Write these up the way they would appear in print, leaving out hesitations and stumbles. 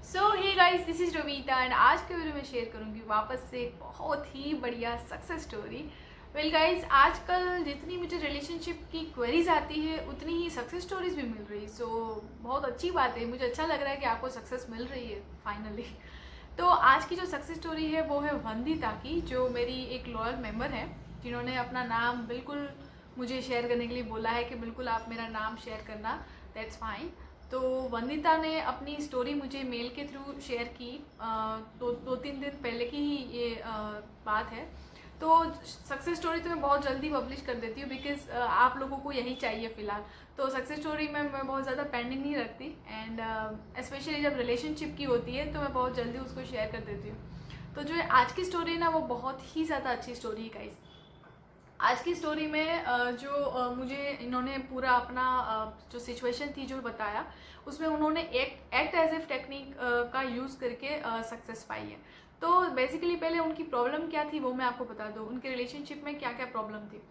So hey guys, this is Ravita and आज के video में शेयर करूंगी वापस से एक बहुत ही बढ़िया सक्सेस स्टोरी। वेल गाइस, आजकल जितनी मुझे रिलेशनशिप की क्वेरीज आती है उतनी ही सक्सेस स्टोरीज भी मिल रही। सो बहुत अच्छी बात है, मुझे अच्छा लग रहा है कि आपको सक्सेस मिल रही है फाइनली। तो आज की जो सक्सेस स्टोरी है वो है वंदिता की, जो मेरी एक लॉयल मेंबर है, जिन्होंने अपना नाम बिल्कुल मुझे शेयर करने के लिए बोला है कि बिल्कुल आप मेरा नाम शेयर करना, दैट्स फाइन। तो वंदिता ने अपनी स्टोरी मुझे मेल के थ्रू शेयर की। दो तीन दिन पहले की ही ये बात है। तो सक्सेस स्टोरी तो मैं बहुत जल्दी पब्लिश कर देती हूँ, बिकॉज आप लोगों को यही चाहिए फ़िलहाल। तो सक्सेस स्टोरी में मैं बहुत ज़्यादा पेंडिंग नहीं रखती, एंड स्पेशली जब रिलेशनशिप की होती है तो मैं बहुत जल्दी उसको शेयर कर देती हूँ। तो जो आज की स्टोरी है ना, वो बहुत ही ज़्यादा अच्छी स्टोरी है गाइस। आज की स्टोरी में जो मुझे इन्होंने पूरा अपना जो सिचुएशन थी जो बताया, उसमें उन्होंने एक्ट एज इफ टेक्निक का यूज़ करके सक्सेस पाई है। तो बेसिकली पहले उनकी प्रॉब्लम क्या थी वो मैं आपको बता दूँ, उनके रिलेशनशिप में क्या क्या प्रॉब्लम थी।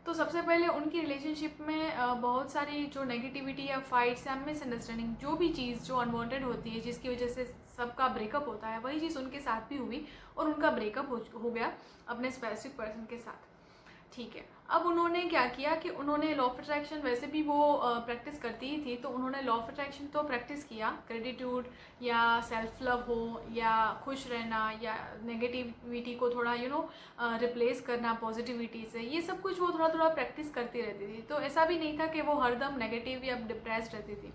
तो सबसे पहले उनकी रिलेशनशिप में बहुत सारी जो नेगेटिविटी या फाइट्स या मिसअंडरस्टैंडिंग, जो भी चीज़ जो अनवांटेड होती है जिसकी वजह से सबका ब्रेकअप होता है, वही चीज़ उनके साथ भी हुई और उनका ब्रेकअप हो गया अपने स्पेसिफिक पर्सन के साथ। ठीक है, अब उन्होंने क्या किया कि उन्होंने लॉ ऑफ अट्रैक्शन, वैसे भी वो प्रैक्टिस करती ही थी, तो उन्होंने लॉ ऑफ अट्रैक्शन तो प्रैक्टिस किया। ग्रेटिट्यूड या सेल्फ लव हो या खुश रहना या नेगेटिविटी को थोड़ा रिप्लेस करना पॉजिटिविटी से, ये सब कुछ वो थोड़ा थोड़ा प्रैक्टिस करती रहती थी। तो ऐसा भी नहीं था कि वो हरदम नेगेटिव या डिप्रेस्ड रहती थी।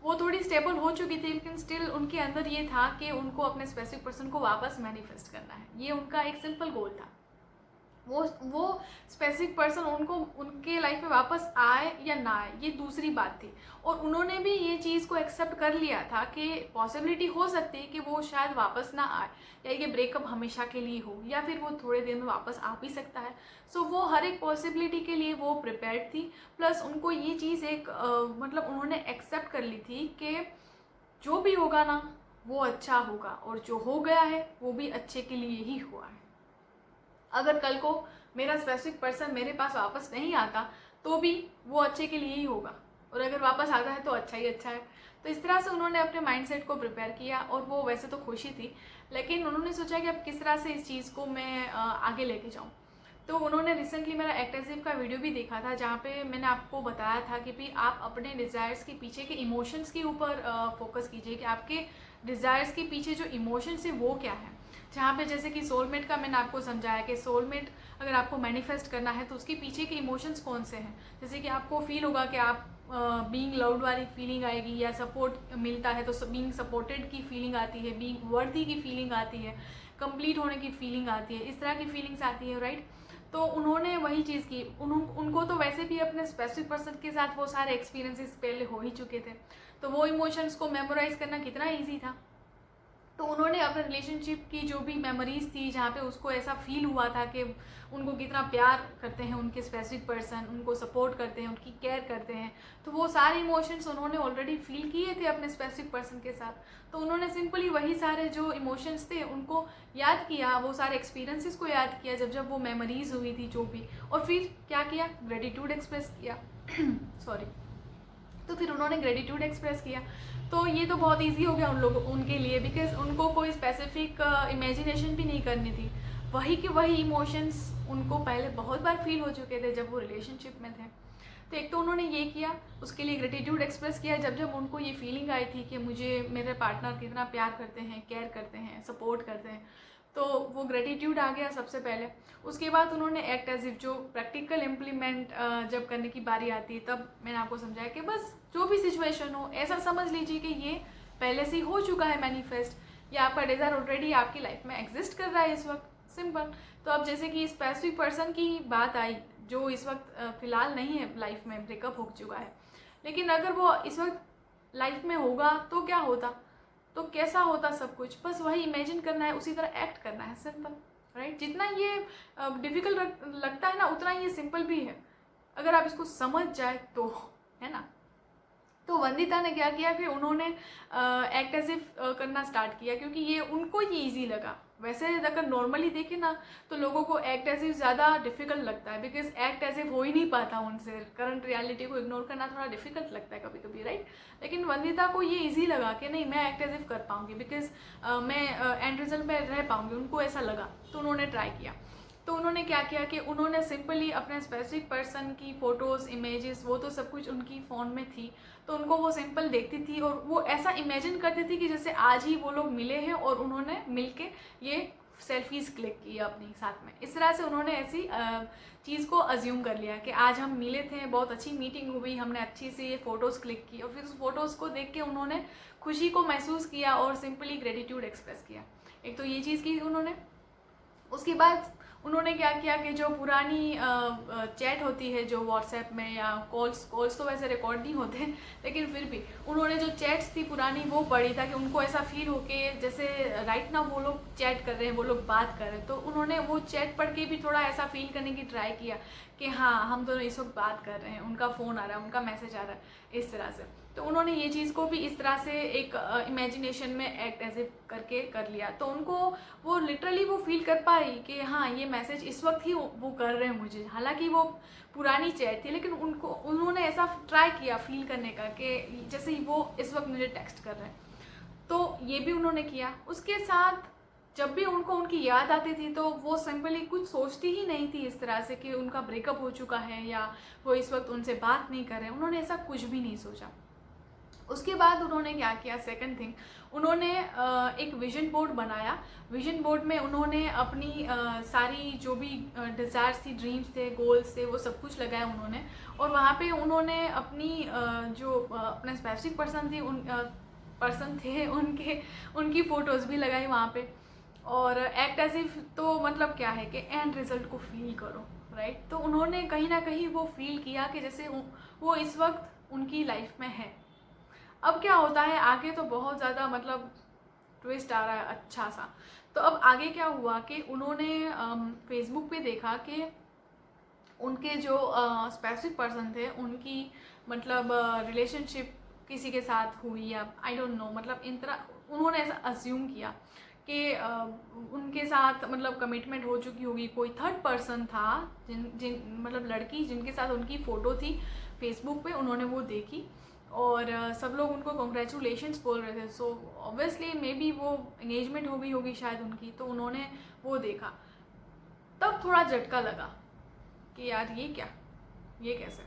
वो थोड़ी स्टेबल हो चुकी थी, लेकिन स्टिल उनके अंदर ये था कि उनको अपने स्पेसिफिक पर्सन को वापस मैनिफेस्ट करना है। ये उनका एक सिंपल गोल था। वो स्पेसिफिक पर्सन उनको उनके लाइफ में वापस आए या ना आए, ये दूसरी बात थी। और उन्होंने भी ये चीज़ को एक्सेप्ट कर लिया था कि पॉसिबिलिटी हो सकती है कि वो शायद वापस ना आए, या ये ब्रेकअप हमेशा के लिए हो, या फिर वो थोड़े दिन में वापस आ भी सकता है। सो वो हर एक पॉसिबिलिटी के लिए वो प्रिपेयर्ड थी। प्लस उनको ये चीज़ एक मतलब उन्होंने एक्सेप्ट कर ली थी कि जो भी होगा ना वो अच्छा होगा, और जो हो गया है वो भी अच्छे के लिए ही हुआ है। अगर कल को मेरा स्पेसिफिक पर्सन मेरे पास वापस नहीं आता तो भी वो अच्छे के लिए ही होगा, और अगर वापस आता है तो अच्छा ही अच्छा है। तो इस तरह से उन्होंने अपने माइंडसेट को प्रिपेयर किया, और वो वैसे तो खुशी थी, लेकिन उन्होंने सोचा कि अब किस तरह से इस चीज़ को मैं आगे लेके जाऊँ। तो उन्होंने रिसेंटली मेरा एक्टेसिव का वीडियो भी देखा था, जहाँ पे मैंने आपको बताया था कि भाई आप अपने डिज़ायर्स के पीछे के इमोशंस के ऊपर फोकस कीजिए, कि आपके डिज़ायर्स के पीछे जो इमोशंस है वो क्या है। जहाँ पे जैसे कि सोलमेट का मैंने आपको समझाया कि सोलमेट अगर आपको मैनिफेस्ट करना है तो उसके पीछे के इमोशंस कौन से हैं। जैसे कि आपको फील होगा कि आप बीइंग लव्ड वाली फीलिंग आएगी, या सपोर्ट मिलता है तो बीइंग सपोर्टेड की फीलिंग आती है, बीइंग वर्दी की फीलिंग आती है, कंप्लीट होने की फीलिंग आती है, इस तरह की फीलिंग्स आती है, राइट। तो उन्होंने वही चीज़ की। उनको तो वैसे भी अपने स्पेसिफिक पर्सन के साथ वो सारे एक्सपीरियंसेस पहले हो ही चुके थे, तो वो इमोशंस को मेमोराइज करना कितना ईजी था। तो उन्होंने अपने रिलेशनशिप की जो भी मेमोरीज थी, जहाँ पे उसको ऐसा फील हुआ था कि उनको कितना प्यार करते हैं उनके स्पेसिफिक पर्सन, उनको सपोर्ट करते हैं, उनकी केयर करते हैं, तो वो सारे इमोशंस उन्होंने ऑलरेडी फील किए थे अपने स्पेसिफिक पर्सन के साथ। तो उन्होंने सिंपली वही सारे जो इमोशंस थे उनको याद किया, वो सारे एक्सपीरियंसेस को याद किया जब जब वो मेमोरीज हुई थी जो भी, और फिर क्या किया, ग्रेटिट्यूड एक्सप्रेस किया। सॉरी। तो फिर उन्होंने ग्रेटिट्यूड एक्सप्रेस किया। तो ये तो बहुत इजी हो गया उन लोगों उनके लिए, बिकॉज उनको कोई स्पेसिफिक इमेजिनेशन भी नहीं करनी थी। वही के वही इमोशंस उनको पहले बहुत बार फील हो चुके थे जब वो रिलेशनशिप में थे। तो एक तो उन्होंने ये किया, उसके लिए ग्रेटिट्यूड एक्सप्रेस किया जब जब उनको ये फीलिंग आई थी कि मुझे मेरे पार्टनर कितना प्यार करते हैं, केयर करते हैं, सपोर्ट करते हैं। तो वो ग्रेटिट्यूड आ गया सबसे पहले। उसके बाद उन्होंने एक्ट एज इफ, जो प्रैक्टिकल इम्प्लीमेंट जब करने की बारी आती है, तब मैंने आपको समझाया कि बस जो भी सिचुएशन हो ऐसा समझ लीजिए कि ये पहले से ही हो चुका है मैनिफेस्ट, या आपका डिज़ायर ऑलरेडी आपकी लाइफ में एग्जिस्ट कर रहा है इस वक्त, सिंपल। तो अब जैसे कि स्पेसिफिक पर्सन की बात आई जो इस वक्त फ़िलहाल नहीं है लाइफ में, ब्रेकअप हो चुका है, लेकिन अगर वो इस वक्त लाइफ में होगा तो क्या होता, तो कैसा होता सब कुछ, बस वही इमेजिन करना है, उसी तरह एक्ट करना है, सिंपल, राइट। जितना ये डिफ़िकल्ट लगता है ना, उतना ये सिंपल भी है अगर आप इसको समझ जाए तो, है ना। तो वंदिता ने क्या किया कि उन्होंने एक्ट एज इफ करना स्टार्ट किया, क्योंकि ये उनको ये इजी लगा। वैसे अगर नॉर्मली देखें ना तो लोगों को एक्ट एज इफ ज़्यादा डिफिकल्ट लगता है, बिकॉज एक्ट एज इफ हो ही नहीं पाता उनसे, करंट रियलिटी को इग्नोर करना थोड़ा डिफिकल्ट लगता है कभी कभी, राइट। लेकिन वंदिता को ये इजी लगा कि नहीं, मैं एक्ट एज इफ कर पाऊँगी, बिकॉज मैं एंड रिजल्ट में रह पाऊँगी, उनको ऐसा लगा। तो उन्होंने ट्राई किया। तो उन्होंने क्या किया कि उन्होंने सिंपली अपने स्पेसिफिक पर्सन की फ़ोटोज़, इमेजेस, वो तो सब कुछ उनकी फ़ोन में थी, तो उनको वो सिंपल देखती थी और वो ऐसा इमेजिन करती थी कि जैसे आज ही वो लोग मिले हैं और उन्होंने मिलके ये सेल्फीज़ क्लिक की अपनी साथ में। इस तरह से उन्होंने ऐसी चीज़ को अज्यूम कर लिया कि आज हम मिले थे, बहुत अच्छी मीटिंग हुई, हमने अच्छी से ये फ़ोटोज़ क्लिक की, और फिर उस फोटोज़ को देख के उन्होंने खुशी को महसूस किया और सिंपली ग्रेटिट्यूड एक्सप्रेस किया। एक तो ये चीज़ की उन्होंने। उसके बाद उन्होंने क्या किया कि जो पुरानी चैट होती है जो व्हाट्सएप में या कॉल्स तो वैसे रिकॉर्ड नहीं होते, लेकिन फिर भी उन्होंने जो चैट्स थी पुरानी वो पढ़ी, ताकि उनको ऐसा फील हो कि जैसे राइट ना वो लोग चैट कर रहे हैं, वो लोग बात कर रहे हैं। तो उन्होंने वो चैट पढ़ के भी थोड़ा ऐसा फील करने की ट्राई किया कि हाँ, हम दोनों इस वक्त बात कर रहे हैं, उनका फ़ोन आ रहा है, उनका मैसेज आ रहा है, इस तरह से। तो उन्होंने ये चीज़ को भी इस तरह से एक इमेजिनेशन में एक्ट एज इफ करके कर लिया। तो उनको वो लिटरली वो फील कर पाई कि हाँ, ये मैसेज इस वक्त ही वो कर रहे हैं मुझे, हालांकि वो पुरानी चैट थी, लेकिन उन्होंने ऐसा ट्राई किया फील करने का कि जैसे ही वो इस वक्त मुझे टेक्स्ट कर रहे हैं। तो ये भी उन्होंने किया। उसके साथ जब भी उनको उनकी याद आती थी तो वो सिंपली कुछ सोचती ही नहीं थी इस तरह से कि उनका ब्रेकअप हो चुका है या वो इस वक्त उनसे बात नहीं कर रहे हैं। उन्होंने ऐसा कुछ भी नहीं सोचा। उसके बाद उन्होंने क्या किया, सेकंड थिंग, उन्होंने एक विजन बोर्ड बनाया। विजन बोर्ड में उन्होंने अपनी सारी जो भी डिज़ायर्स थी, ड्रीम्स थे, गोल्स थे, वो सब कुछ लगाया उन्होंने। और वहाँ पे उन्होंने अपनी जो अपने स्पेसिफिक पर्सन थे उनकी फ़ोटोज़ भी लगाई वहाँ पे। और एक्ट एज इफ तो मतलब क्या है कि एंड रिज़ल्ट को फील करो, राइट। तो उन्होंने कहीं ना कहीं वो फील किया कि जैसे वो इस वक्त उनकी लाइफ में है। अब क्या होता है आगे, तो बहुत ज़्यादा मतलब ट्विस्ट आ रहा है अच्छा सा। तो अब आगे क्या हुआ कि उन्होंने फेसबुक पे देखा कि उनके जो स्पेसिफिक पर्सन थे उनकी मतलब रिलेशनशिप किसी के साथ हुई, या आई डोंट नो, मतलब इन तरह उन्होंने ऐसा अज्यूम किया कि उनके साथ मतलब कमिटमेंट हो चुकी होगी, कोई थर्ड पर्सन था जिन मतलब लड़की जिनके साथ उनकी फ़ोटो थी फेसबुक पे, उन्होंने वो देखी और सब लोग उनको कॉन्ग्रेचुलेशंस बोल रहे थे। सो ऑब्वियसली मे बी वो एंगेजमेंट हो गई होगी शायद उनकी। तो उन्होंने वो देखा, तब थोड़ा झटका लगा कि यार ये क्या, ये कैसे।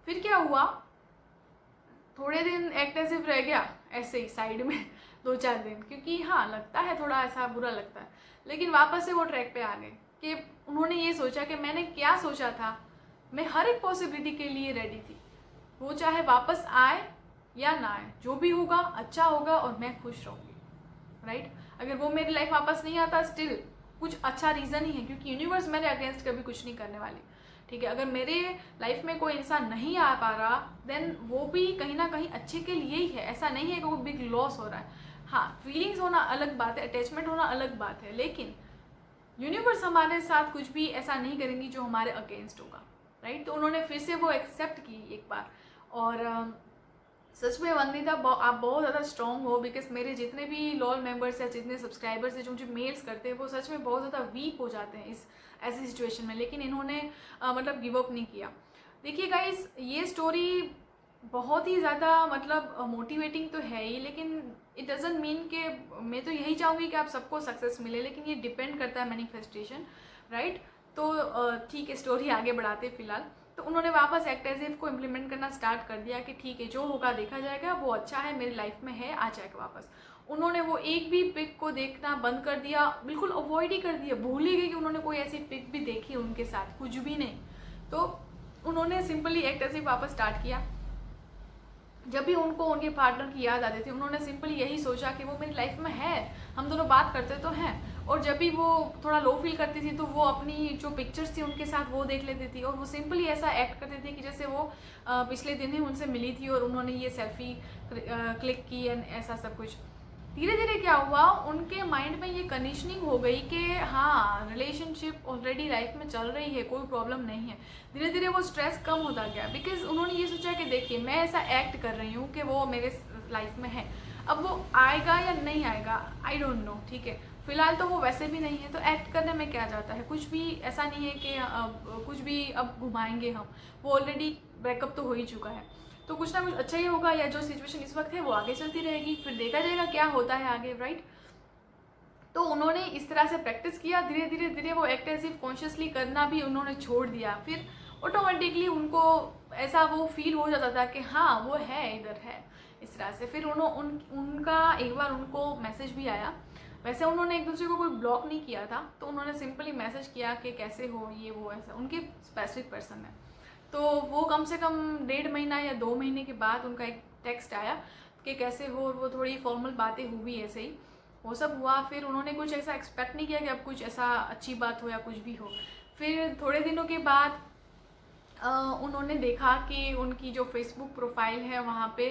फिर क्या हुआ, थोड़े दिन एक्ट एज इफ रह गया ऐसे ही साइड में 2-4 दिन, क्योंकि हाँ लगता है थोड़ा ऐसा बुरा लगता है, लेकिन वापस से वो ट्रैक पे आ गए कि उन्होंने ये सोचा कि मैंने क्या सोचा था, मैं हर एक पॉसिबिलिटी के लिए रेडी थी, वो चाहे वापस आए या ना आए, जो भी होगा अच्छा होगा और मैं खुश रहूँगी, राइट। अगर वो मेरी लाइफ वापस नहीं आता, स्टिल कुछ अच्छा रीज़न ही है, क्योंकि यूनिवर्स मेरे अगेंस्ट कभी कुछ नहीं करने वाली, ठीक है। अगर मेरे लाइफ में कोई इंसान नहीं आ पा रहा, देन वो भी कहीं ना कहीं अच्छे के लिए ही है, ऐसा नहीं है कि वो बिग लॉस हो रहा है। हाँ, फीलिंग्स होना अलग बात है, अटैचमेंट होना अलग बात है, लेकिन यूनिवर्स हमारे साथ कुछ भी ऐसा नहीं करेंगी जो हमारे अगेंस्ट होगा, राइट। तो उन्होंने फिर से वो एक्सेप्ट की एक बार। और सच में वंदिता आप बहुत ज़्यादा स्ट्रॉन्ग हो, बिकॉज मेरे जितने भी लॉयल मेंबर्स या जितने सब्सक्राइबर्स हैं जो मुझे मेल्स करते हैं, वो सच में बहुत ज़्यादा वीक हो जाते हैं इस ऐसी सिचुएशन में, लेकिन इन्होंने मतलब गिव अप नहीं किया। देखिए गाइस, ये स्टोरी बहुत ही ज़्यादा मतलब मोटिवेटिंग तो है ही, लेकिन इट डजंट मीन कि मैं तो यही चाहूँगी कि आप सबको सक्सेस मिले, लेकिन ये डिपेंड करता है मैनिफेस्टेशन, राइट। तो ठीक है, स्टोरी आगे बढ़ाते फिलहाल। तो उन्होंने वापस एक्ट एज इफ को इम्प्लीमेंट करना स्टार्ट कर दिया कि ठीक है, जो होगा देखा जाएगा, वो अच्छा है, मेरी लाइफ में है, आ जाएगा वापस। उन्होंने वो एक भी पिक को देखना बंद कर दिया, बिल्कुल अवॉइड ही कर दिया, भूल ही गई कि उन्होंने कोई ऐसी पिक भी देखी उनके साथ, कुछ भी नहीं। तो उन्होंने सिंपली एक्ट एज इफ वापस स्टार्ट किया। जब भी उनको उनके पार्टनर की याद आती थी, उन्होंने सिंपली यही सोचा कि वो मेरी लाइफ में है, हम दोनों बात करते तो हैं। और जब भी वो थोड़ा लो फील करती थी तो वो अपनी जो पिक्चर्स थी उनके साथ वो देख लेती थी, और वो सिंपली ऐसा एक्ट करती थी कि जैसे वो पिछले दिन ही उनसे मिली थी और उन्होंने ये सेल्फी क्लिक की एंड ऐसा सब कुछ। धीरे धीरे क्या हुआ, उनके माइंड में ये कंडीशनिंग हो गई कि हाँ रिलेशनशिप ऑलरेडी लाइफ में चल रही है, कोई प्रॉब्लम नहीं है। धीरे धीरे वो स्ट्रेस कम होता गया, बिकॉज उन्होंने ये सोचा कि देखिए मैं ऐसा एक्ट कर रही हूँ कि वो मेरे लाइफ में है, अब वो आएगा या नहीं आएगा आई डोंट नो, ठीक है, फिलहाल तो वो वैसे भी नहीं है, तो एक्ट करने में क्या जाता है, कुछ भी ऐसा नहीं है कि कुछ भी अब घुमाएंगे हम, वो ऑलरेडी ब्रेकअप तो हो ही चुका है, तो कुछ ना कुछ अच्छा ही होगा, या जो सिचुएशन इस वक्त है वो आगे चलती रहेगी, फिर देखा जाएगा क्या होता है आगे, राइट। तो उन्होंने इस तरह से प्रैक्टिस किया, धीरे धीरे धीरे वो एक्ट एज इफ कॉन्शियसली करना भी उन्होंने छोड़ दिया, फिर ऑटोमेटिकली उनको ऐसा वो फील हो जाता था कि हाँ वो है, इधर है, इस तरह से। फिर उनका एक बार उनको मैसेज भी आया, वैसे उन्होंने एक दूसरे को कोई ब्लॉक नहीं किया था, तो उन्होंने सिंपली मैसेज किया कि कैसे हो, ये वो ऐसा, उनके स्पेसिफिक पर्सन है। तो वो कम से कम 1.5 महीना या 2 महीने के बाद उनका एक टेक्स्ट आया कि कैसे हो, और वो थोड़ी फॉर्मल बातें हुई, ऐसे ही वो सब हुआ। फिर उन्होंने कुछ ऐसा एक्सपेक्ट नहीं किया कि अब कुछ ऐसा अच्छी बात हो या कुछ भी हो। फिर थोड़े दिनों के बाद उन्होंने देखा कि उनकी जो फेसबुक प्रोफाइल है वहाँ पे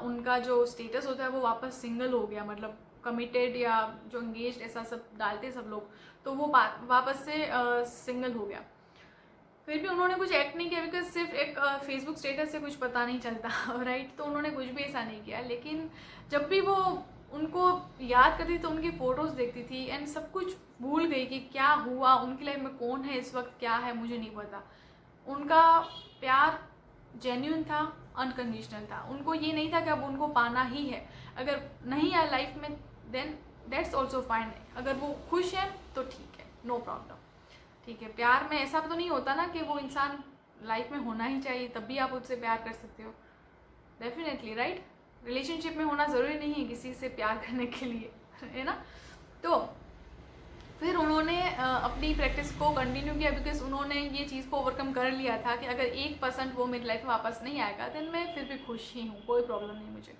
उनका जो स्टेटस होता है वो वापस सिंगल हो गया, मतलब कमिटेड या जो एंगेज्ड ऐसा सब डालते सब लोग, तो वो वापस से सिंगल हो गया। फिर भी उन्होंने कुछ एक्ट नहीं किया, बिकॉज सिर्फ एक फेसबुक स्टेटस से कुछ पता नहीं चलता, राइट। तो उन्होंने कुछ भी ऐसा नहीं किया, लेकिन जब भी वो उनको याद करती तो उनकी फ़ोटोज़ देखती थी एंड सब कुछ भूल गई कि क्या हुआ, उनकी लाइफ में कौन है इस वक्त, क्या है मुझे नहीं पता। उनका प्यार जेन्यून था, अनकंडीशनल था, उनको ये नहीं था कि अब उनको पाना ही है, अगर नहीं आया लाइफ में देन दैट्स ऑल्सो फाइन, अगर वो खुश है तो ठीक है, नो प्रॉब्लम, ठीक है। प्यार में ऐसा तो नहीं होता ना कि वो इंसान लाइफ में होना ही चाहिए तब भी आप उससे प्यार कर सकते हो, डेफिनेटली, राइट। रिलेशनशिप में होना ज़रूरी नहीं है किसी से प्यार करने के लिए, है ना। तो फिर उन्होंने अपनी प्रैक्टिस को कंटिन्यू किया, बिकॉज उन्होंने ये चीज़ को ओवरकम कर लिया था कि अगर 1% वो मेरी लाइफ में वापस नहीं आएगा देन मैं फिर भी खुश ही हूँ, कोई प्रॉब्लम नहीं मुझे।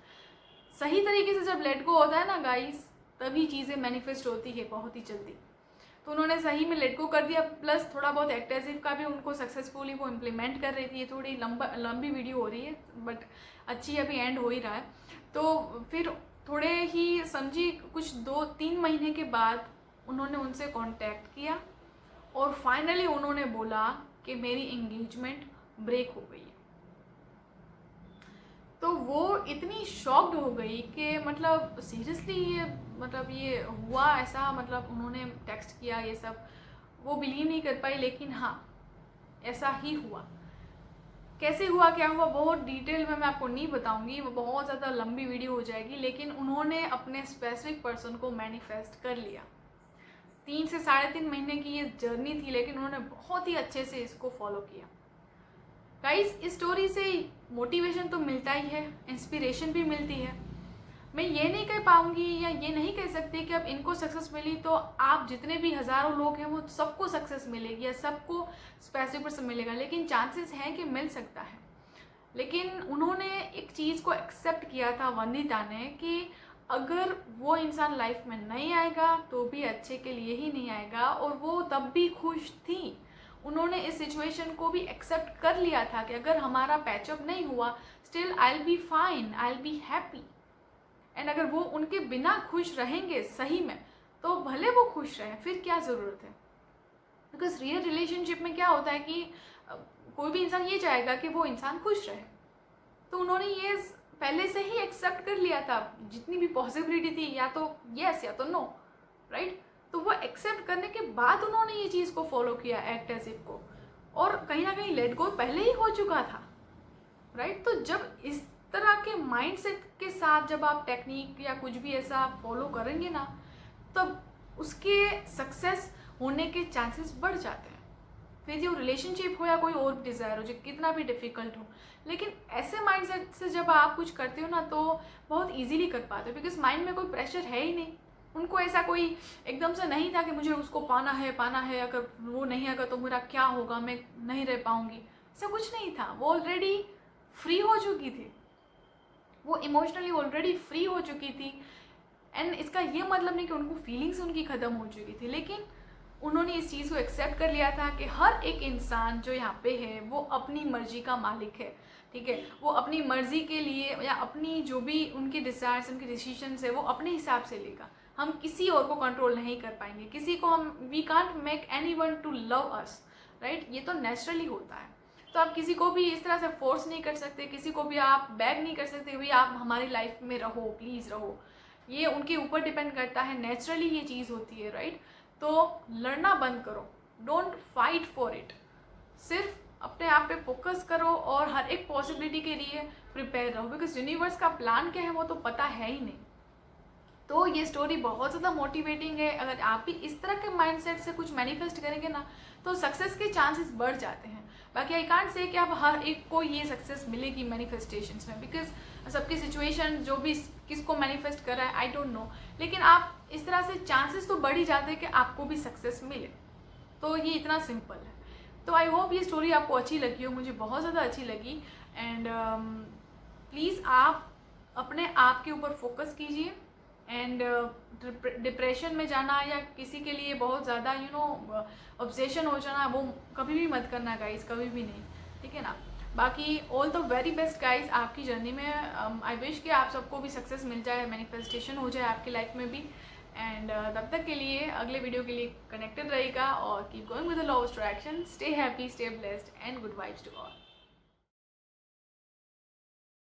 सही तरीके से जब लेट गो होता है ना गाइस, तभी चीज़ें मैनिफेस्ट होती है बहुत ही जल्दी। तो उन्होंने सही में लेट गो कर दिया, प्लस थोड़ा बहुत एक्टेसिव का भी उनको सक्सेसफुली वो इम्प्लीमेंट कर रही थी। ये थोड़ी लंबी वीडियो हो रही है बट अच्छी अभी एंड हो ही रहा है। तो फिर थोड़े ही समझी कुछ 2-3 महीने के बाद उन्होंने उनसे कांटेक्ट किया और फाइनली उन्होंने बोला कि मेरी एंगेजमेंट ब्रेक हो गई है। तो वो इतनी शॉक्ड हो गई कि मतलब सीरियसली ये हुआ ऐसा, मतलब उन्होंने टेक्स्ट किया ये सब, वो बिलीव नहीं कर पाई, लेकिन हाँ ऐसा ही हुआ। कैसे हुआ, क्या हुआ, बहुत डिटेल में मैं आपको नहीं बताऊंगी, वो बहुत ज़्यादा लंबी वीडियो हो जाएगी, लेकिन उन्होंने अपने स्पेसिफिक पर्सन को मैनिफेस्ट कर लिया। 3 से 3.5 महीने की ये जर्नी थी, लेकिन उन्होंने बहुत ही अच्छे से इसको फॉलो किया। गाइस, इस स्टोरी से मोटिवेशन तो मिलता ही है, इंस्पिरेशन भी मिलती है। मैं ये नहीं कह पाऊंगी या ये नहीं कह सकती कि अब इनको सक्सेस मिली तो आप जितने भी हज़ारों लोग हैं वो सबको सक्सेस मिलेगी या सबको स्पेसिफिक पर्सन मिलेगा, लेकिन चांसेस हैं कि मिल सकता है। लेकिन उन्होंने एक चीज़ को एक्सेप्ट किया था, वंदिता ने, कि अगर वो इंसान लाइफ में नहीं आएगा तो भी अच्छे के लिए ही नहीं आएगा, और वो तब भी खुश थी। उन्होंने इस सिचुएशन को भी एक्सेप्ट कर लिया था कि अगर हमारा पैचअप नहीं हुआ still I will be fine, I will be happy. And अगर वो उनके बिना खुश रहेंगे सही में तो भले वो खुश रहें, फिर क्या ज़रूरत है। बिकॉज रियल रिलेशनशिप में क्या होता है कि कोई भी इंसान ये चाहेगा कि वो इंसान खुश रहे। तो उन्होंने ये पहले से ही एक्सेप्ट कर लिया था, जितनी भी पॉसिबिलिटी थी, या तो यस या तो नो, राइट। तो वो एक्सेप्ट करने के बाद उन्होंने ये चीज़ को फॉलो किया, एक्ट एज इफ को, और कहीं ना कहीं लेट गो पहले ही हो चुका था, राइट। तो जब इस तरह के माइंडसेट के साथ जब आप टेक्निक या कुछ भी ऐसा फॉलो करेंगे ना, तब उसके सक्सेस होने के चांसेस बढ़ जाते हैं। फिर जो रिलेशनशिप हो या कोई और डिज़ायर हो, जो कितना भी डिफ़िकल्ट हो, लेकिन ऐसे माइंडसेट से जब आप कुछ करते हो ना तो बहुत इजीली कर पाते हो, बिकॉज माइंड में कोई प्रेशर है ही नहीं। उनको ऐसा कोई एकदम से नहीं था कि मुझे उसको पाना है, अगर वो नहीं आएगा तो मेरा क्या होगा, मैं नहीं रह पाऊँगी, ऐसा कुछ नहीं था। वो ऑलरेडी फ्री हो चुकी थी, वो इमोशनली ऑलरेडी फ्री हो चुकी थी। एंड इसका ये मतलब नहीं कि उनको फीलिंग्स उनकी ख़त्म हो चुकी थी, लेकिन उन्होंने इस चीज़ को एक्सेप्ट कर लिया था कि हर एक इंसान जो यहाँ पे है वो अपनी मर्जी का मालिक है, ठीक है। वो अपनी मर्जी के लिए या अपनी जो भी उनके डिज़ायर्स, उनके डिसीजंस है वो अपने हिसाब से लेगा। हम किसी और को कंट्रोल नहीं कर पाएंगे, किसी को हम we can't make anyone to love us, right. ये तो नेचुरली होता है। तो आप किसी को भी इस तरह से फोर्स नहीं कर सकते, किसी को भी आप बैग नहीं कर सकते भाई आप हमारी लाइफ में रहो, प्लीज़ रहो। ये उनके ऊपर डिपेंड करता है, नेचुरली ये चीज़ होती है, राइट। तो लड़ना बंद करो, डोंट फाइट फॉर इट, सिर्फ अपने आप पे फोकस करो और हर एक पॉसिबिलिटी के लिए प्रिपेयर रहो, बिकॉज यूनिवर्स का प्लान क्या है वो तो पता है ही नहीं। तो ये स्टोरी बहुत ज़्यादा मोटिवेटिंग है। अगर आप भी इस तरह के माइंडसेट से कुछ मैनिफेस्ट करेंगे ना तो सक्सेस के चांसेस बढ़ जाते हैं। बाकी आई कांट से कि आप हर एक को ये सक्सेस मिलेगी मैनिफेस्टेशंस में, बिकॉज सबकी सिचुएशन जो भी किसको मैनिफेस्ट कर रहा है आई डोंट नो, लेकिन आप इस तरह से चांसेस तो बढ़ ही जाते हैं कि आपको भी सक्सेस मिले। तो ये इतना सिंपल है। तो आई होप ये स्टोरी आपको अच्छी लगी हो, मुझे बहुत ज़्यादा अच्छी लगी। एंड प्लीज़ आप अपने आप के ऊपर फोकस कीजिए एंड डिप्रेशन में जाना या किसी के लिए बहुत ज़्यादा ऑब्सेशन हो जाना वो कभी भी मत करना गाइस, कभी भी नहीं, ठीक है ना। बाकी all the very best guys आपकी जर्नी में। आई विश कि आप सबको भी सक्सेस मिल जाए, मैनिफेस्टेशन हो जाए आपकी लाइफ में भी। एंड तब तक के लिए अगले वीडियो के लिए कनेक्टेड रहेगा और keep going with the law of attraction. Stay happy, stay blessed and good vibes to all.